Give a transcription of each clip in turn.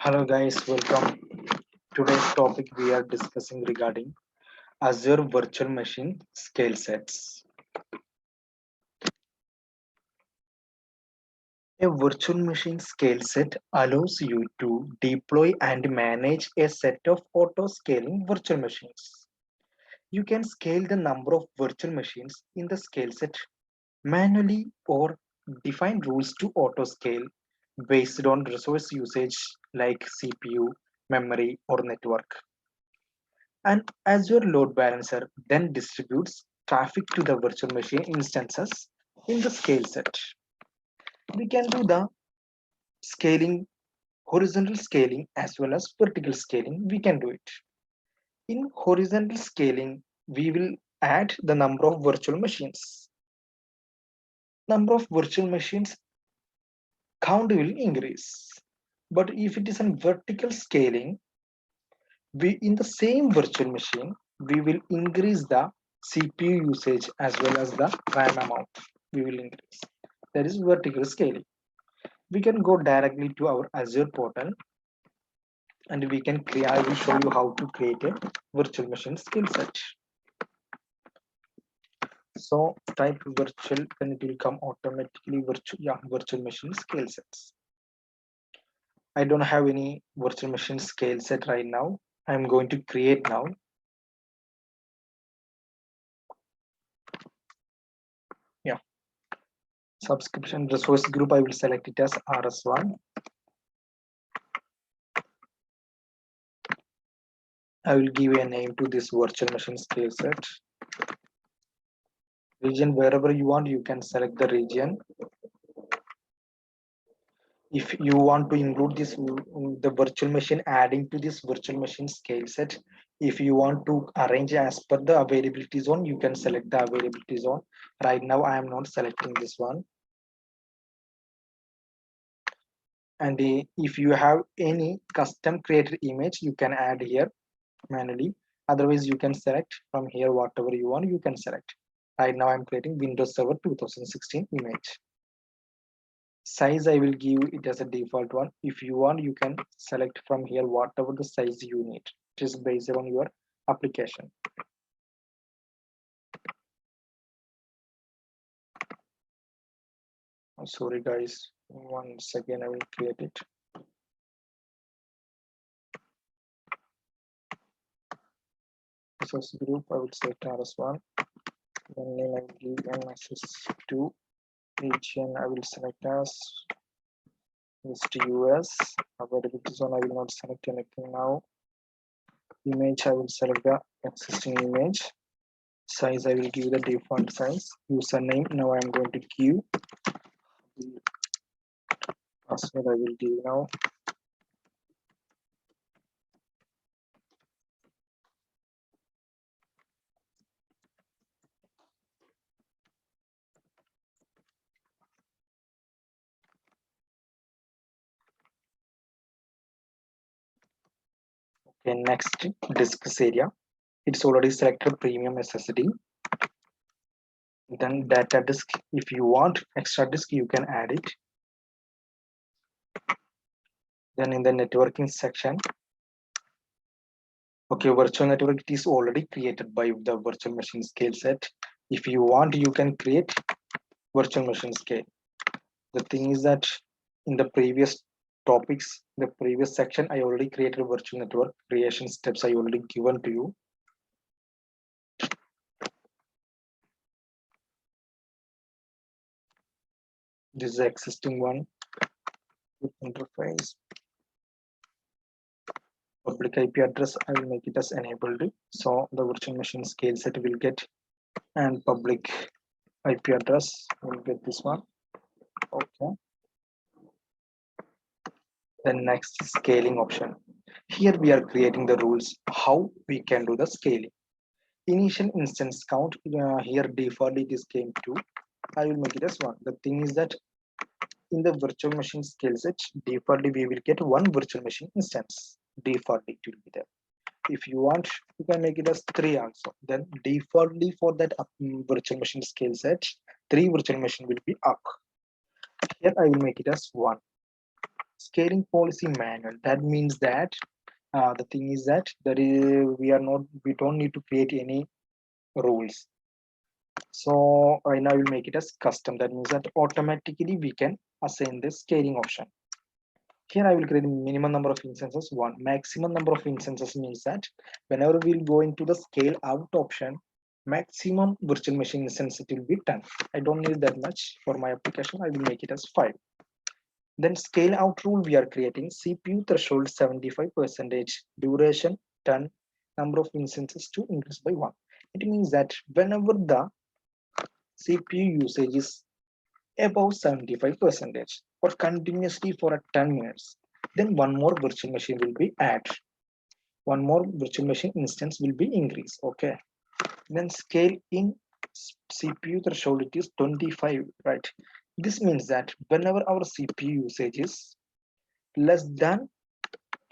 Hello guys, welcome. Today's topic we are discussing regarding Azure Virtual Machine Scale Sets. A virtual machine scale set allows you to deploy and manage a set of auto-scaling virtual machines. You can scale the number of virtual machines in the scale set manually or define rules to auto-scale based on resource usage like CPU, memory, or network. An Azure load balancer then distributes traffic to the virtual machine instances in the scale set. We can do the scaling, horizontal scaling as well as vertical scaling. We can do it. In horizontal scaling, we will add the number of virtual machines. Number of virtual machines count will increase. But if it is in vertical scaling, we in the same virtual machine we will increase the CPU usage as well as the RAM amount. We will increase. That is vertical scaling. We can go directly to our Azure portal and we can create. I will show you how to create a virtual machine skill set. So type virtual, then it will come automatically virtual machine scale sets. I don't have any virtual machine scale set right now. I'm going to create now. Yeah. Subscription resource group, I will select it as RS1. I will give a name to this virtual machine scale set. Region, wherever you want, you can select the region. If you want to include this, the virtual machine adding to this virtual machine scale set, if you want to arrange as per the availability zone, you can select the availability zone. Right now, I am not selecting this one. And if you have any custom created image, you can add here manually. Otherwise, you can select from here whatever you want, you can select. Right now, I'm creating Windows Server 2016 image. Size, I will give it as a default one. If you want, you can select from here whatever the size you need. It is based on your application. Oh, sorry guys, once again I will create it. Resource group, I will select RS1. Then name I will give VMSS2. Region, I will select as East US. Availability zone, I will not select anything now. Image, I will select the existing image. Size, I will give the default size. Username, now I am going to give. Password, I will give now. Okay, next disks area. It's already selected premium SSD. Then data disk. If you want extra disk, you can add it. Then in the networking section, okay, virtual network, it is already created by the virtual machine scale set. If you want, you can create virtual machine scale. The thing is that in the previous topics, the previous section, I already created virtual network creation steps. I already given to you. This is the existing one with interface. Public IP address, I will make it as enabled. So the virtual machine scale set will get, and public IP address will get this one. Okay. The next scaling option. Here we are creating the rules how we can do the scaling. Initial instance count, here default it is came to. I will make it as 1. The thing is that in the virtual machine scale set, defaultly we will get 1 virtual machine instance. Defaultly it will be there. If you want, you can make it as 3 also. Then defaultly for that virtual machine scale set, 3 virtual machine will be up. Here I will make it as 1. scaling policy manual. That means that the thing is that we don't need to create any rules. So right now I will make it as custom. That means that automatically we can assign the scaling option. Here I will create a minimum number of instances, one. Maximum number of instances means that whenever we'll go into the scale out option, maximum virtual machine instance it will be 10. I don't need that much for my application. I will make it as 5. Then scale out rule we are creating CPU threshold 75%, duration 10, number of instances to increase by 1. It means that whenever the CPU usage is above 75% or continuously for 10 minutes, then one more virtual machine will be added. One more virtual machine instance will be increased. Okay. Then scale in CPU threshold it is 25, right? This means that whenever our CPU usage is less than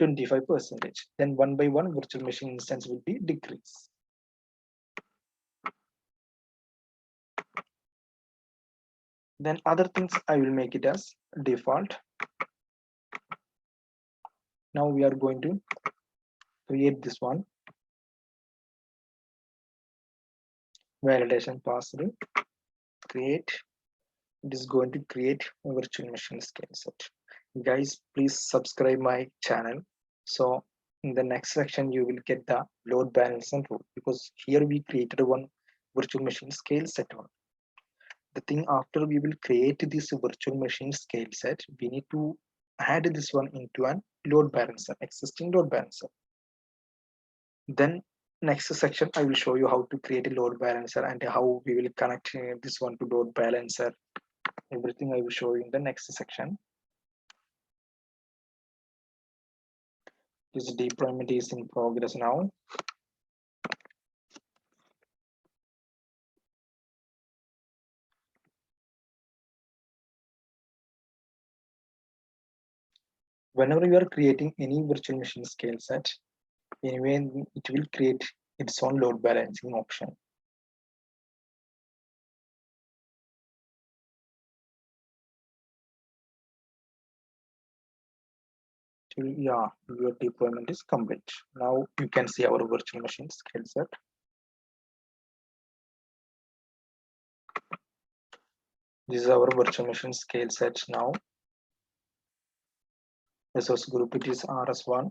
25%, then one by one virtual machine instance will be decreased. Then other things I will make it as default. Now we are going to create this one, validation password, create. It is going to create a virtual machine scale set. Guys, please subscribe my channel. So in the next section you will get the load balancing rule, because here we created one virtual machine scale set on. The thing after we will create this virtual machine scale set, we need to add this one into an load balancer, existing load balancer. Then next section I will show you how to create a load balancer and how we will connect this one to load balancer. Everything I will show you in the next section. This deployment is in progress now. Whenever you are creating any virtual machine scale set, anyway, it will create its own load balancing option. Yeah, your deployment is complete. Now you can see our virtual machine scale set. This is our virtual machine scale set now. Resource group it is RS1.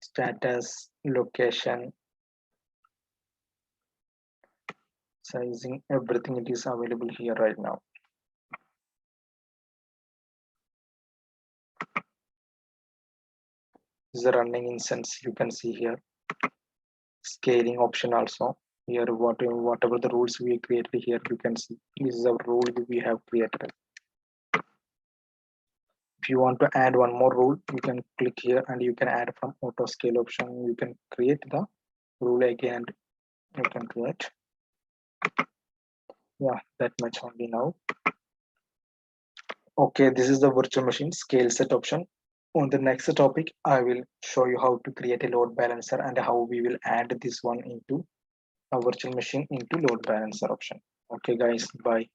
Status, location, sizing, everything it is available here right now. This is a running instance you can see here. Scaling option also. Here whatever the rules we created here you can see. This is our rule we have created. If you want to add one more rule, you can click here and you can add from auto scale option. You can create the rule again. You can create. Yeah, that much only now. Okay, this is the virtual machine scale set option. On the next topic, I will show you how to create a load balancer and how we will add this one into a virtual machine into load balancer option. Okay guys, bye.